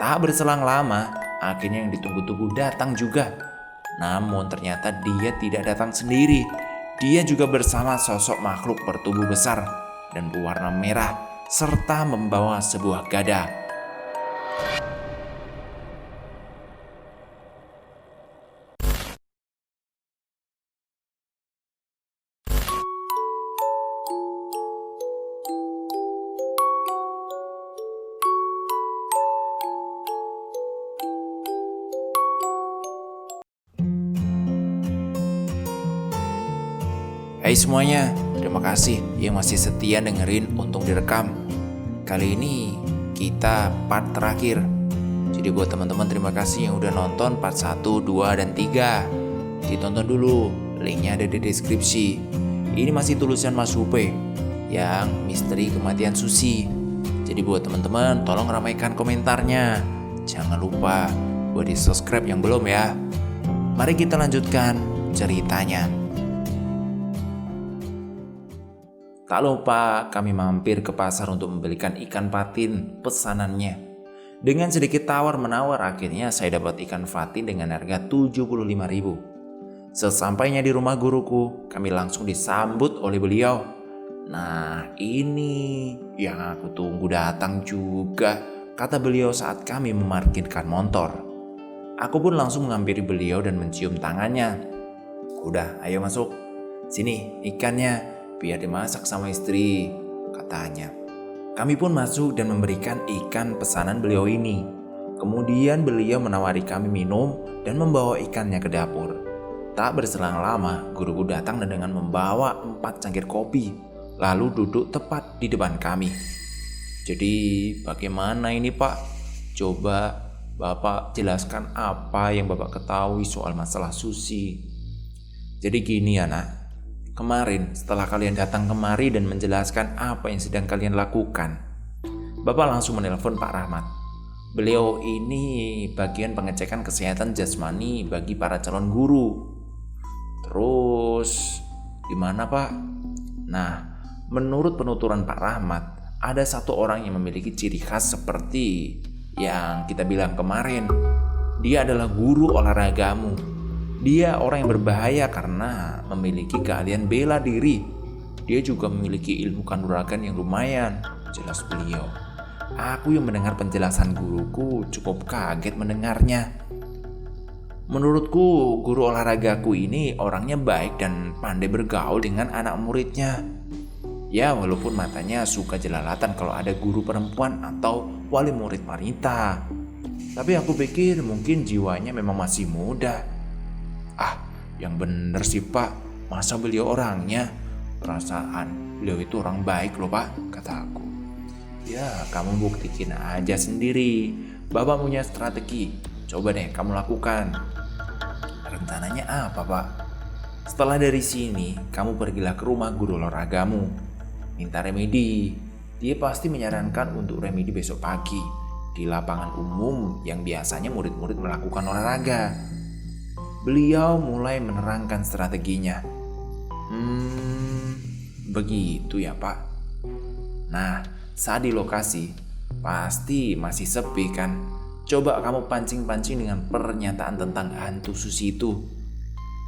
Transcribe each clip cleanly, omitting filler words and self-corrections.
Tak berselang lama, akhirnya yang ditunggu-tunggu datang juga. Namun ternyata dia tidak datang sendiri. Dia juga bersama sosok makhluk bertubuh besar dan berwarna merah serta membawa sebuah gada. Hai semuanya, terima kasih yang masih setia dengerin Untung Direkam. Kali ini kita part terakhir. Jadi buat teman-teman terima kasih yang udah nonton part 1, 2, dan 3. Ditonton dulu, linknya ada di deskripsi. Ini masih tulisan Mas Hupe yang misteri kematian Susi. Jadi buat teman-teman tolong ramaikan komentarnya. Jangan lupa buat di subscribe yang belum ya. Mari kita lanjutkan ceritanya. Tak lupa kami mampir ke pasar untuk membelikan ikan patin pesanannya. Dengan sedikit tawar-menawar akhirnya saya dapat ikan patin dengan harga 75.000. Sesampainya di rumah guruku, kami langsung disambut oleh beliau. Nah, ini yang aku tunggu datang juga, kata beliau saat kami memarkirkan motor. Aku pun langsung menghampiri beliau dan mencium tangannya. Udah, ayo masuk. Sini ikannya, biar dimasak sama istri, katanya. Kami pun masuk dan memberikan ikan pesanan beliau ini. Kemudian beliau menawari kami minum dan membawa ikannya ke dapur. Tak berselang lama, guruku datang dan dengan membawa 4 cangkir kopi, lalu duduk tepat di depan kami. Jadi bagaimana ini Pak? Coba Bapak jelaskan apa yang Bapak ketahui soal masalah Susi. Jadi gini ya nak. Kemarin setelah kalian datang kemari dan menjelaskan apa yang sedang kalian lakukan, Bapak langsung menelpon Pak Rahmat. Beliau ini bagian pengecekan kesehatan jasmani bagi para calon guru. Terus gimana Pak? Nah, menurut penuturan Pak Rahmat, ada satu orang yang memiliki ciri khas seperti yang kita bilang kemarin. Dia adalah guru olahragamu. Dia orang yang berbahaya karena memiliki keahlian bela diri. Dia juga memiliki ilmu kanuragan yang lumayan, jelas beliau. Aku yang mendengar penjelasan guruku cukup kaget mendengarnya. Menurutku guru olahragaku ini orangnya baik dan pandai bergaul dengan anak muridnya. Ya walaupun matanya suka jelalatan kalau ada guru perempuan atau wali murid wanita. Tapi aku pikir mungkin jiwanya memang masih muda. Yang bener sih Pak, masa beliau orangnya? Perasaan beliau itu orang baik loh Pak, kata aku. Ya kamu buktikan aja sendiri. Bapak punya strategi, coba deh kamu lakukan. Rencananya apa Pak? Setelah dari sini, kamu pergilah ke rumah guru olahragamu. Minta remedi. Dia pasti menyarankan untuk remedi besok pagi di lapangan umum yang biasanya murid-murid melakukan olahraga. Beliau mulai menerangkan strateginya. Begitu ya Pak. Nah, saat di lokasi pasti masih sepi kan. Coba kamu pancing-pancing dengan pernyataan tentang hantu Susi itu.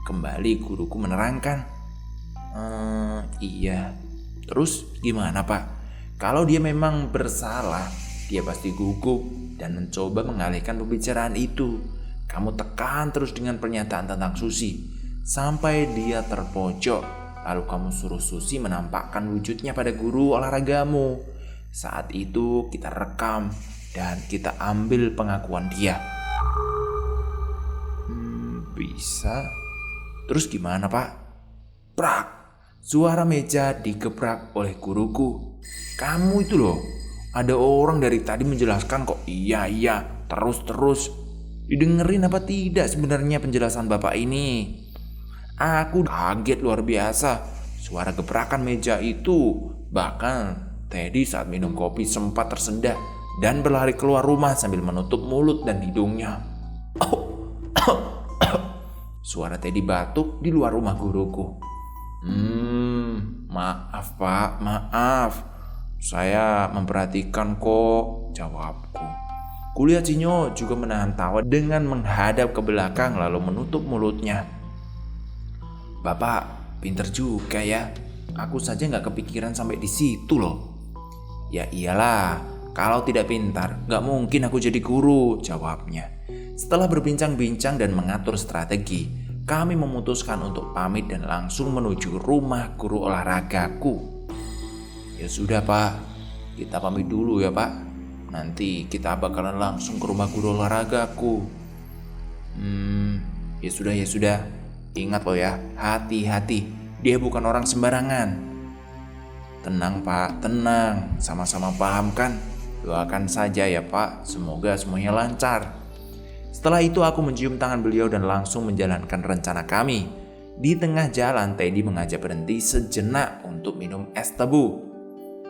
Kembali guruku menerangkan. Iya. Terus gimana Pak? Kalau dia memang bersalah, dia pasti gugup dan mencoba mengalihkan pembicaraan itu. Kamu tekan terus dengan pernyataan tentang Susi sampai dia terpojok. Lalu kamu suruh Susi menampakkan wujudnya pada guru olahragamu. Saat itu kita rekam dan kita ambil pengakuan dia. Bisa. Terus gimana Pak? Prak! Suara meja digebrak oleh guruku. Kamu itu loh, ada orang dari tadi menjelaskan kok. Iya, terus. Didengerin apa tidak sebenarnya penjelasan Bapak ini? Aku kaget luar biasa. Suara gebrakan meja itu. Bahkan Teddy saat minum kopi sempat tersendat dan berlari keluar rumah sambil menutup mulut dan hidungnya. Suara Teddy batuk di luar rumah guruku. Maaf Pak, maaf. Saya memperhatikan kok, jawabku. Kulihat Sinyo juga menahan tawa dengan menghadap ke belakang lalu menutup mulutnya. Bapak, pinter juga ya. Aku saja nggak kepikiran sampai di situ loh. Ya iyalah, kalau tidak pintar, nggak mungkin aku jadi guru, jawabnya. Setelah berbincang-bincang dan mengatur strategi, kami memutuskan untuk pamit dan langsung menuju rumah guru olahragaku. Ya sudah Pak, kita pamit dulu ya Pak. Nanti kita bakalan langsung ke rumah guru olahragaku. Ya sudah. Ingat loh ya, hati-hati. Dia bukan orang sembarangan. Tenang Pak, tenang. Sama-sama paham kan? Doakan saja ya Pak, semoga semuanya lancar. Setelah itu aku mencium tangan beliau dan langsung menjalankan rencana kami. Di tengah jalan, Teddy mengajak berhenti sejenak untuk minum es tebu.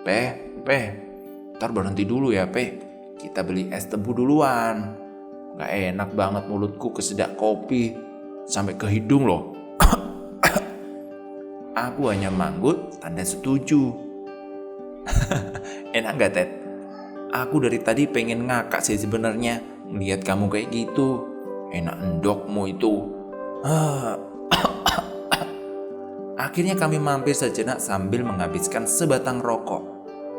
Peh, ntar berhenti dulu ya Peh. Kita beli es tebu duluan. Gak enak banget mulutku kesedak kopi sampai ke hidung loh. Aku hanya manggut tanda setuju. Enak gak Ted? Aku dari tadi pengen ngakak sih sebenarnya ngeliat kamu kayak gitu. Enak endokmu itu. Akhirnya kami mampir sejenak sambil menghabiskan sebatang rokok.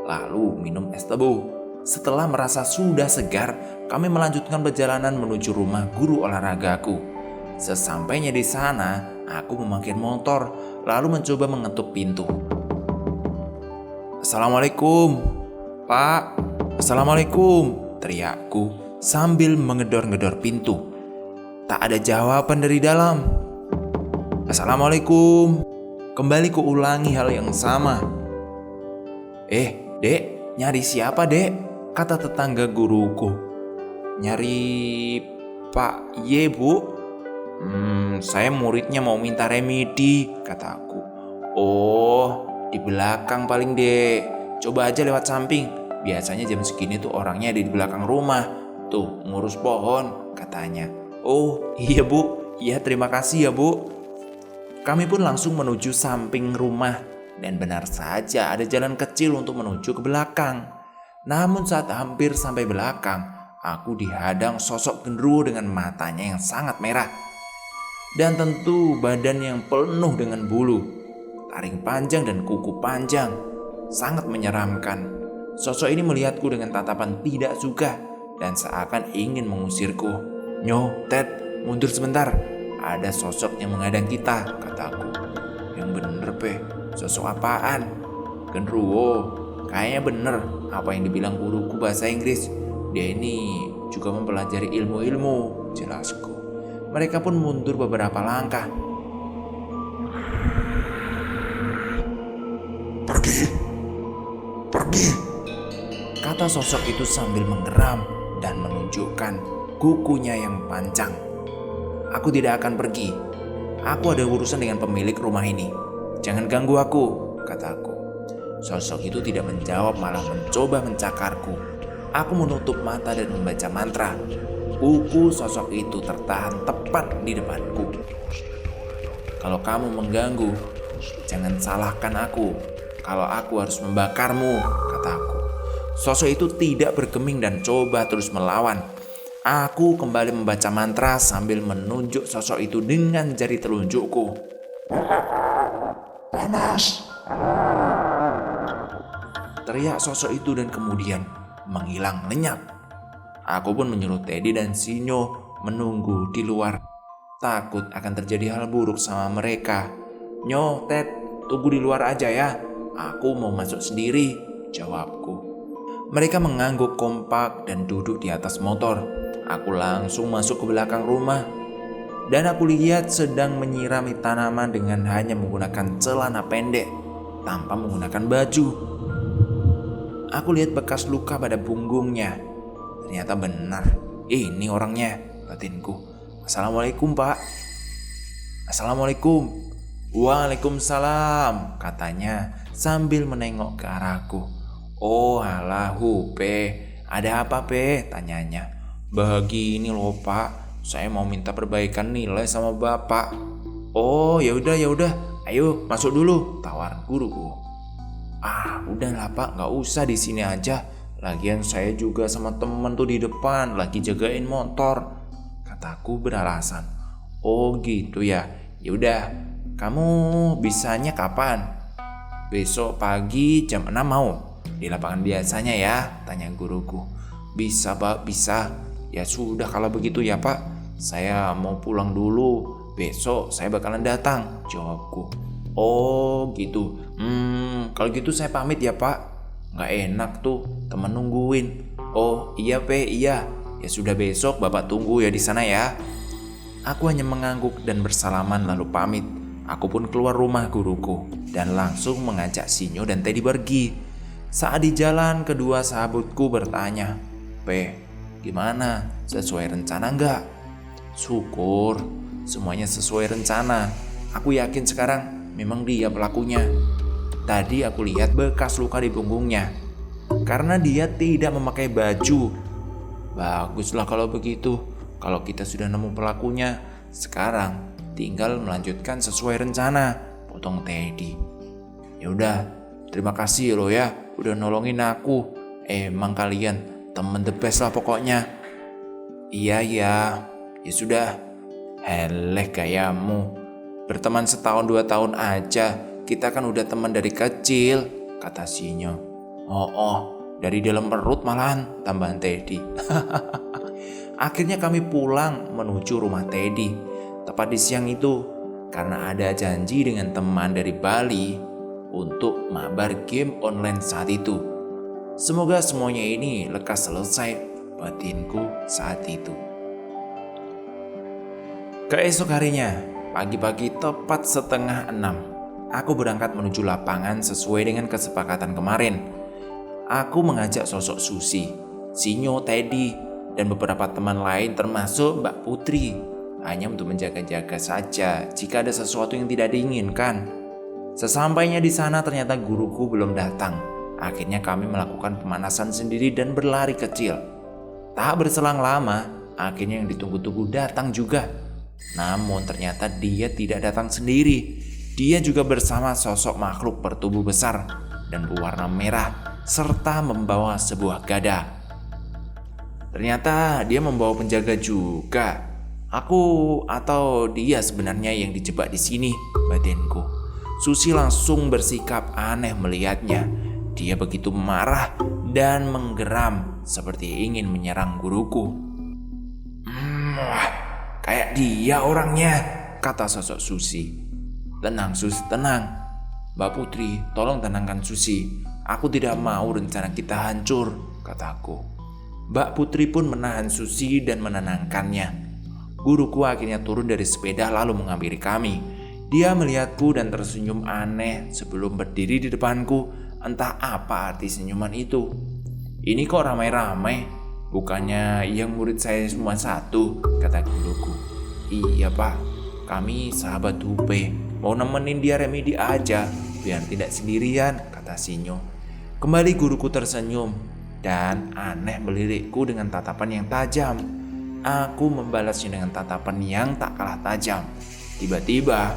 Lalu minum es tebu. Setelah merasa sudah segar, kami melanjutkan perjalanan menuju rumah guru olahragaku. Sesampainya di sana, aku memanggil motor, lalu mencoba mengetuk pintu. Assalamualaikum, Pak. Assalamualaikum, teriakku sambil mengedor-ngedor pintu. Tak ada jawaban dari dalam. Assalamualaikum. Kembali kuulangi hal yang sama. Dek, nyari siapa dek? Kata tetangga guruku. Nyari Pak Y bu. Saya muridnya mau minta remedi, kataku. Oh, di belakang paling dek. Coba aja lewat samping. Biasanya jam segini tuh orangnya ada di belakang rumah. Tuh, ngurus pohon, katanya. Oh, iya bu. Iya, terima kasih ya bu. Kami pun langsung menuju samping rumah. Dan benar saja ada jalan kecil untuk menuju ke belakang. Namun saat hampir sampai belakang, aku dihadang sosok genderuwo dengan matanya yang sangat merah. Dan tentu badan yang penuh dengan bulu, taring panjang dan kuku panjang. Sangat menyeramkan. Sosok ini melihatku dengan tatapan tidak suka dan seakan ingin mengusirku. Nyo, Ted, mundur sebentar. Ada sosok yang menghadang kita, kataku. Yang bener, Pe. Sosok apaan? Genderuwo. Kayaknya bener apa yang dibilang guruku bahasa Inggris. Dia ini juga mempelajari ilmu-ilmu, jelasku. Mereka pun mundur beberapa langkah. Pergi, kata sosok itu sambil menggeram dan menunjukkan kukunya yang panjang. Aku tidak akan pergi. Aku ada urusan dengan pemilik rumah ini. Jangan ganggu aku, kataku. Sosok itu tidak menjawab, malah mencoba mencakarku. Aku menutup mata dan membaca mantra. Kuku sosok itu tertahan tepat di depanku. Kalau kamu mengganggu, jangan salahkan aku. Kalau aku harus membakarmu, kataku. Sosok itu tidak bergeming dan coba terus melawan. Aku kembali membaca mantra sambil menunjuk sosok itu dengan jari telunjukku. Panas! Teriak sosok itu dan kemudian menghilang lenyap. Aku pun menyuruh Teddy dan Sinyo menunggu di luar. Takut akan terjadi hal buruk sama mereka. Nyo, Ted, tunggu di luar aja ya. Aku mau masuk sendiri, jawabku. Mereka mengangguk kompak dan duduk di atas motor. Aku langsung masuk ke belakang rumah. Dan aku lihat sedang menyirami tanaman dengan hanya menggunakan celana pendek, tanpa menggunakan baju. Aku lihat bekas luka pada punggungnya. Ternyata benar, ini orangnya, batinku. Assalamualaikum Pak. Assalamualaikum. Waalaikumsalam, katanya sambil menengok ke arahku. Oh alah Pe, ada apa Pe? Tanyanya. Begini loh Pak, saya mau minta perbaikan nilai sama Bapak. Oh ya udah, ayo masuk dulu, tawar guruku. Udahlah Pak, nggak usah di sini aja. Lagian saya juga sama temen tuh di depan lagi jagain motor, kataku beralasan. Oh gitu ya. Yaudah, kamu bisanya kapan? Besok pagi jam 6 mau? Di lapangan biasanya ya, tanya guruku. Bisa Pak, bisa. Ya sudah kalau begitu ya Pak, saya mau pulang dulu. Besok saya bakalan datang, jawabku. Oh gitu. Kalau gitu saya pamit ya Pak. Nggak enak tuh temen nungguin. Oh iya Pe, iya. Ya sudah besok Bapak tunggu ya di sana ya. Aku hanya mengangguk dan bersalaman lalu pamit. Aku pun keluar rumah guruku dan langsung mengajak Sinyo dan Teddy pergi. Saat di jalan, kedua sahabatku bertanya, Pe, gimana? Sesuai rencana nggak? Syukur, semuanya sesuai rencana. Aku yakin sekarang memang dia pelakunya. Tadi aku lihat bekas luka di punggungnya karena dia tidak memakai baju. Baguslah kalau begitu. Kalau kita sudah nemu pelakunya, sekarang tinggal melanjutkan sesuai rencana, potong Teddy. Ya udah, terima kasih lo ya udah nolongin aku. Emang kalian temen the best lah pokoknya. Iya, ya sudah. Heleh gayamu. Berteman setahun 2 tahun aja, kita kan udah teman dari kecil, kata Sinyo. Oh, dari dalam perut malahan, tambahan Teddy. Akhirnya kami pulang menuju rumah Teddy. Tepat di siang itu, karena ada janji dengan teman dari Bali untuk mabar game online saat itu. Semoga semuanya ini lekas selesai, batinku saat itu. Keesok harinya, pagi-pagi tepat 5:30, aku berangkat menuju lapangan sesuai dengan kesepakatan kemarin. Aku mengajak sosok Susi, Sinyo, Teddy, dan beberapa teman lain termasuk Mbak Putri, hanya untuk menjaga-jaga saja jika ada sesuatu yang tidak diinginkan. Sesampainya di sana ternyata guruku belum datang. Akhirnya kami melakukan pemanasan sendiri dan berlari kecil. Tak berselang lama, akhirnya yang ditunggu-tunggu datang juga. Namun ternyata dia tidak datang sendiri. Dia juga bersama sosok makhluk bertubuh besar dan berwarna merah serta membawa sebuah gada. Ternyata dia membawa penjaga juga. Aku atau dia sebenarnya yang dijebak di sini, batinku. Susi langsung bersikap aneh melihatnya. Dia begitu marah dan menggeram seperti ingin menyerang guruku. Kayak dia orangnya, kata sosok Susi. Tenang Sus, tenang. Mbak Putri, tolong tenangkan Susi. Aku tidak mau rencana kita hancur, kataku. Mbak Putri pun menahan Susi dan menenangkannya. Guruku akhirnya turun dari sepeda lalu menghampiri kami. Dia melihatku dan tersenyum aneh sebelum berdiri di depanku. Entah apa arti senyuman itu. Ini kok ramai-ramai? Bukannya yang murid saya semua satu, kata guruku. Iya Pak, kami sahabat Hupe. Mau nemenin dia remedi aja, biar tidak sendirian, kata Sinyo. Kembali guruku tersenyum dan aneh melirikku dengan tatapan yang tajam. Aku membalasnya dengan tatapan yang tak kalah tajam. Tiba-tiba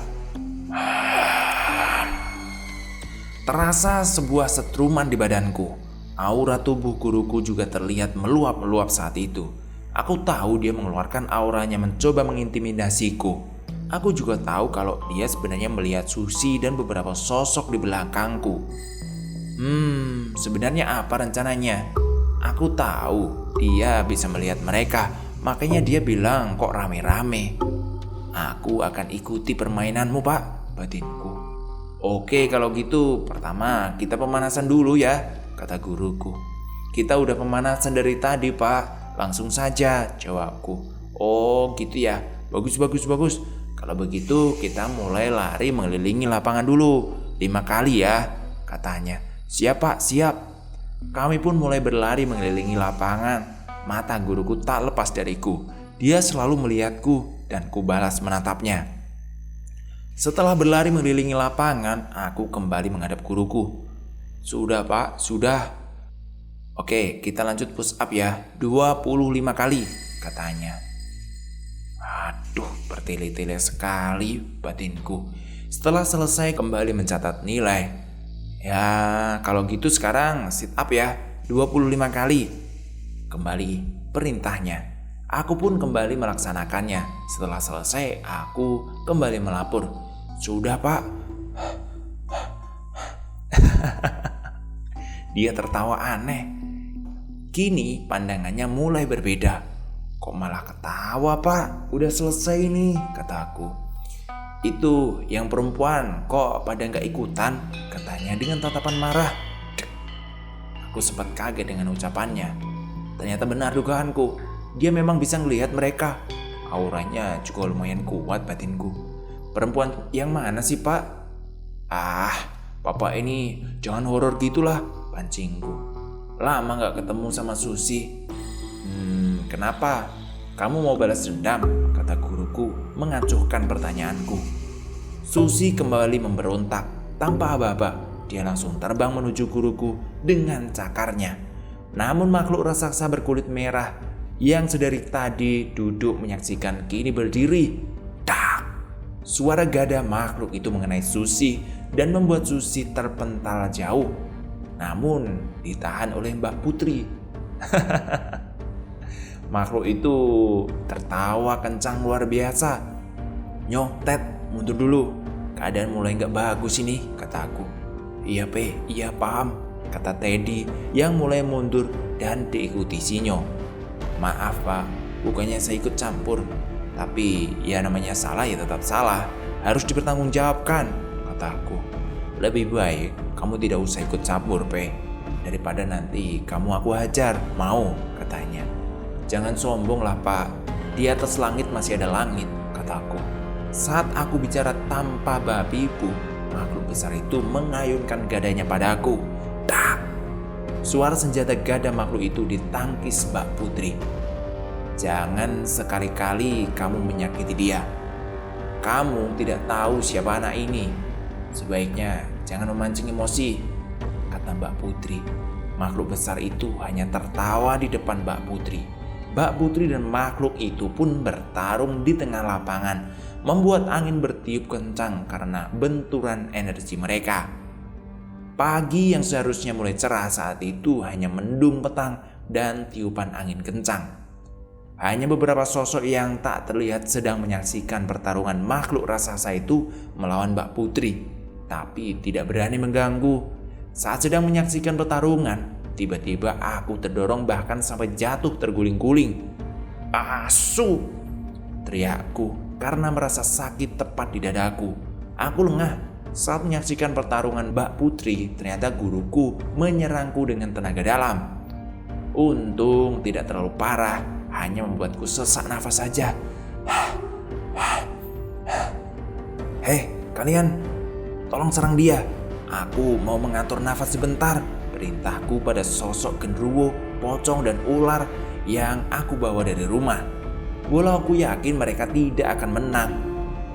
terasa sebuah setruman di badanku. Aura tubuh guruku juga terlihat meluap-meluap saat itu. Aku tahu dia mengeluarkan auranya mencoba mengintimidasiku. Aku juga tahu kalau dia sebenarnya melihat Susi dan beberapa sosok di belakangku. Sebenarnya apa rencananya? Aku tahu dia bisa melihat mereka, makanya dia bilang kok rame-rame. Aku akan ikuti permainanmu Pak, batinku. Oke kalau gitu, pertama kita pemanasan dulu ya, kata guruku. Kita udah pemanasan dari tadi Pak, langsung saja, jawabku. Oh gitu ya, bagus. Kalau begitu kita mulai lari mengelilingi lapangan dulu 5 kali ya, katanya. Siap Pak, siap. Kami pun mulai berlari mengelilingi lapangan. Mata guruku tak lepas dariku. Dia selalu melihatku dan ku balas menatapnya. Setelah berlari mengelilingi lapangan, aku kembali menghadap guruku. Sudah Pak, sudah. Oke, kita lanjut push up ya, 25 kali, katanya. Aduh, bertele-tele sekali batinku. Setelah selesai kembali mencatat nilai. Ya, kalau gitu sekarang sit up ya, 25 kali. Kembali perintahnya. Aku pun kembali melaksanakannya. Setelah selesai, aku kembali melapor. Sudah, Pak. Dia tertawa aneh. Kini pandangannya mulai berbeda. Kok malah ketawa, Pak? Udah selesai nih, kataku. Itu yang perempuan kok pada gak ikutan? Katanya dengan tatapan marah. Aku sempat kaget dengan ucapannya. Ternyata benar dugaanku. Dia memang bisa ngelihat mereka. Auranya juga lumayan kuat batinku. Perempuan yang mana sih, Pak? Papa ini jangan horor gitulah, pancingku. Lama gak ketemu sama Susi. Kenapa? Kamu mau balas dendam? Kata guruku mengacuhkan pertanyaanku. Susi kembali memberontak. Tanpa aba-aba, dia langsung terbang menuju guruku dengan cakarnya. Namun makhluk raksasa berkulit merah yang sedari tadi duduk menyaksikan kini berdiri. Tak! Suara gada makhluk itu mengenai Susi dan membuat Susi terpental jauh. Namun ditahan oleh Mbak Putri. Makhluk itu tertawa kencang luar biasa. Nyoh, Ted, mundur dulu. Keadaan mulai gak bagus ini, kataku. Iya, Pe, iya paham, kata Teddy yang mulai mundur dan diikuti Sinyo. Maaf, Pak, bukannya saya ikut campur. Tapi ya namanya salah ya tetap salah. Harus dipertanggungjawabkan, kataku. Lebih baik kamu tidak usah ikut campur, Pe. Daripada nanti kamu aku hajar, mau, katanya. Jangan sombong lah, Pak. Di atas langit masih ada langit, kataku. Saat aku bicara tanpa babi bu, makhluk besar itu mengayunkan gadanya padaku. Tak! Suara senjata gada makhluk itu ditangkis Mbak Putri. Jangan sekali-kali kamu menyakiti dia. Kamu tidak tahu siapa anak ini. Sebaiknya jangan memancing emosi, kata Mbak Putri. Makhluk besar itu hanya tertawa di depan Mbak Putri. Mbak Putri dan makhluk itu pun bertarung di tengah lapangan, membuat angin bertiup kencang karena benturan energi mereka. Pagi yang seharusnya mulai cerah saat itu hanya mendung petang dan tiupan angin kencang. Hanya beberapa sosok yang tak terlihat sedang menyaksikan pertarungan makhluk raksasa itu melawan Mbak Putri, tapi tidak berani mengganggu. Saat sedang menyaksikan pertarungan, tiba-tiba aku terdorong bahkan sampai jatuh terguling-guling. Asu! Teriakku karena merasa sakit tepat di dadaku. Aku lengah. Saat menyaksikan pertarungan Mbak Putri, ternyata guruku menyerangku dengan tenaga dalam. Untung tidak terlalu parah, hanya membuatku sesak nafas saja. Hei, kalian, tolong serang dia. Aku mau mengatur nafas sebentar, perintahku pada sosok genderuwo, pocong dan ular yang aku bawa dari rumah. Walau aku yakin mereka tidak akan menang,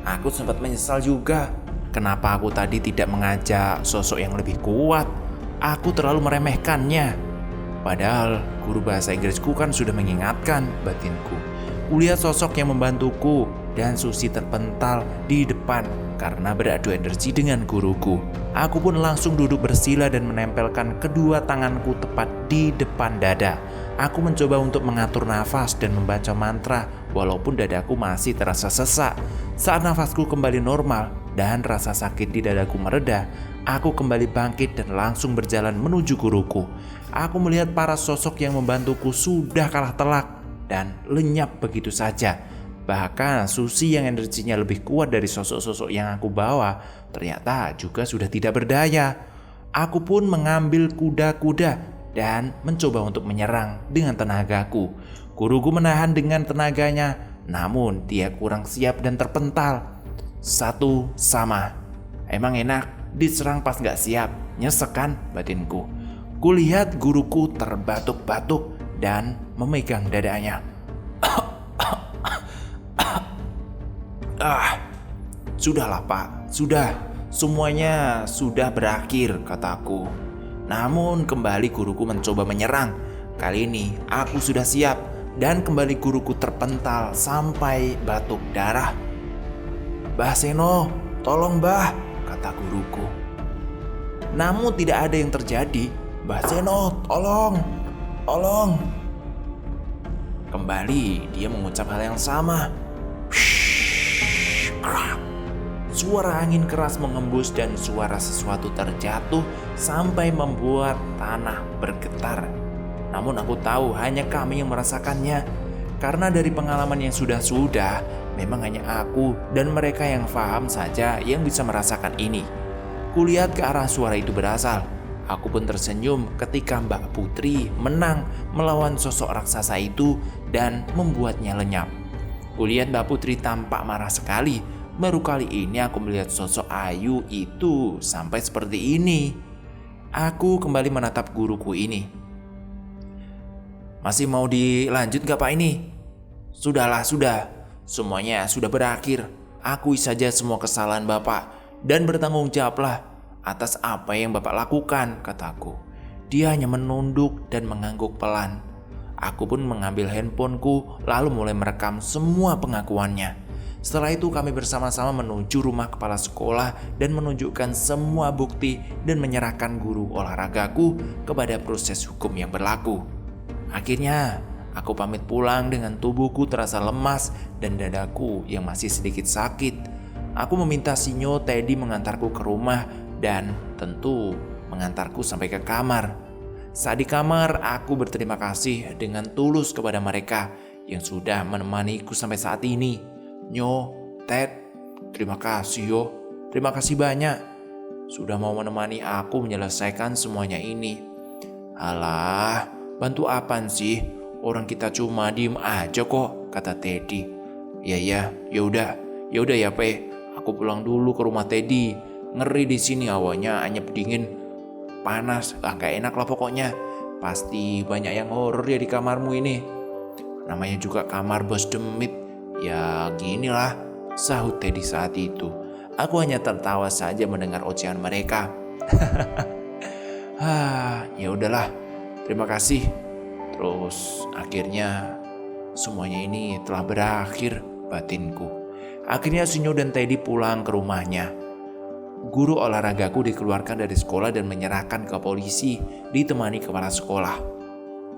aku sempat menyesal juga. Kenapa aku tadi tidak mengajak sosok yang lebih kuat? Aku terlalu meremehkannya. Padahal guru bahasa Inggrisku kan sudah mengingatkan, batinku. Kulihat sosok yang membantuku dan Susi terpental di depan karena beradu energi dengan guruku. Aku pun langsung duduk bersila dan menempelkan kedua tanganku tepat di depan dada. Aku mencoba untuk mengatur nafas dan membaca mantra walaupun dadaku masih terasa sesak. Saat nafasku kembali normal dan rasa sakit di dadaku mereda, aku kembali bangkit dan langsung berjalan menuju guruku. Aku melihat para sosok yang membantuku sudah kalah telak dan lenyap begitu saja. Bahkan Susi yang energinya lebih kuat dari sosok-sosok yang aku bawa ternyata juga sudah tidak berdaya. Aku pun mengambil kuda-kuda dan mencoba untuk menyerang dengan tenagaku. Guruku menahan dengan tenaganya, namun dia kurang siap dan terpental. Satu sama. Emang enak diserang pas gak siap, nyesek kan batinku. Kulihat guruku terbatuk-batuk dan memegang dadanya. Sudahlah Pak, sudah. Semuanya sudah berakhir, kataku. Namun kembali guruku mencoba menyerang. Kali ini aku sudah siap dan kembali guruku terpental sampai batuk darah. Mbah Seno, tolong Mbah, kata guruku. Namun tidak ada yang terjadi. Mbah Zeno, tolong, tolong. Kembali dia mengucap hal yang sama. Krak. Suara angin keras mengembus dan suara sesuatu terjatuh sampai membuat tanah bergetar. Namun aku tahu hanya kami yang merasakannya. Karena dari pengalaman yang sudah-sudah, memang hanya aku dan mereka yang paham saja yang bisa merasakan ini. Kulihat ke arah suara itu berasal. Aku pun tersenyum ketika Mbak Putri menang melawan sosok raksasa itu dan membuatnya lenyap. Kulihat Mbak Putri tampak marah sekali. Baru kali ini aku melihat sosok Ayu itu sampai seperti ini. Aku kembali menatap guruku ini. Masih mau dilanjut gak Pak ini? Sudahlah, sudah. Semuanya sudah berakhir. Akui saja semua kesalahan Bapak dan bertanggung jawablah atas apa yang Bapak lakukan, kataku. Dia hanya menunduk dan mengangguk pelan. Aku pun mengambil handphoneku lalu mulai merekam semua pengakuannya. Setelah itu kami bersama-sama menuju rumah kepala sekolah dan menunjukkan semua bukti dan menyerahkan guru olahragaku kepada proses hukum yang berlaku. Akhirnya aku pamit pulang dengan tubuhku terasa lemas dan dadaku yang masih sedikit sakit. Aku meminta Sinyo Teddy mengantarku ke rumah dan tentu mengantarku sampai ke kamar. Saat di kamar, aku berterima kasih dengan tulus kepada mereka yang sudah menemaniku sampai saat ini. Nyo, Ted, terima kasih yo. Terima kasih banyak. Sudah mau menemani aku menyelesaikan semuanya ini. Alah, bantu apaan sih? Orang kita cuma diem aja kok, kata Teddy. Ya udah ya Pe. Aku pulang dulu ke rumah Teddy. Ngeri di sini awalnya anyep dingin, panas, gak enak lah pokoknya. Pasti banyak yang horor ya di kamarmu ini. Namanya juga kamar bos demit. Ya ginilah, sahut Teddy saat itu. Aku hanya tertawa saja mendengar ocehan mereka. Ya udahlah, terima kasih. Terus akhirnya semuanya ini telah berakhir, batinku. Akhirnya Sinyo dan Teddy pulang ke rumahnya. Guru olahragaku dikeluarkan dari sekolah dan menyerahkan ke polisi ditemani kepala sekolah.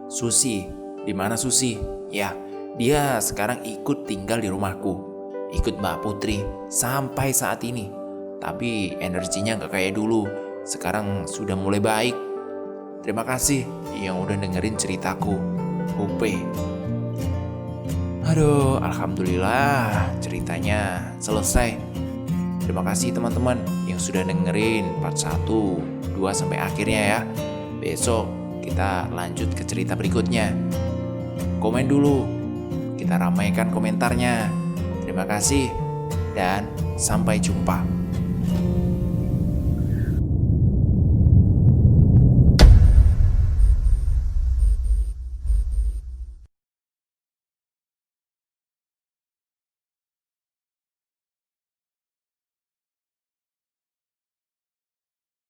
Susi, di mana Susi? Ya, dia sekarang ikut tinggal di rumahku. Ikut Mbak Putri sampai saat ini. Tapi energinya gak kayak dulu. Sekarang sudah mulai baik. Terima kasih yang udah dengerin ceritaku. Upe. Aduh, alhamdulillah ceritanya selesai. Terima kasih teman-teman yang sudah dengerin part 1, 2 sampai akhirnya ya. Besok kita lanjut ke cerita berikutnya. Komen dulu, kita ramaikan komentarnya. Terima kasih dan sampai jumpa.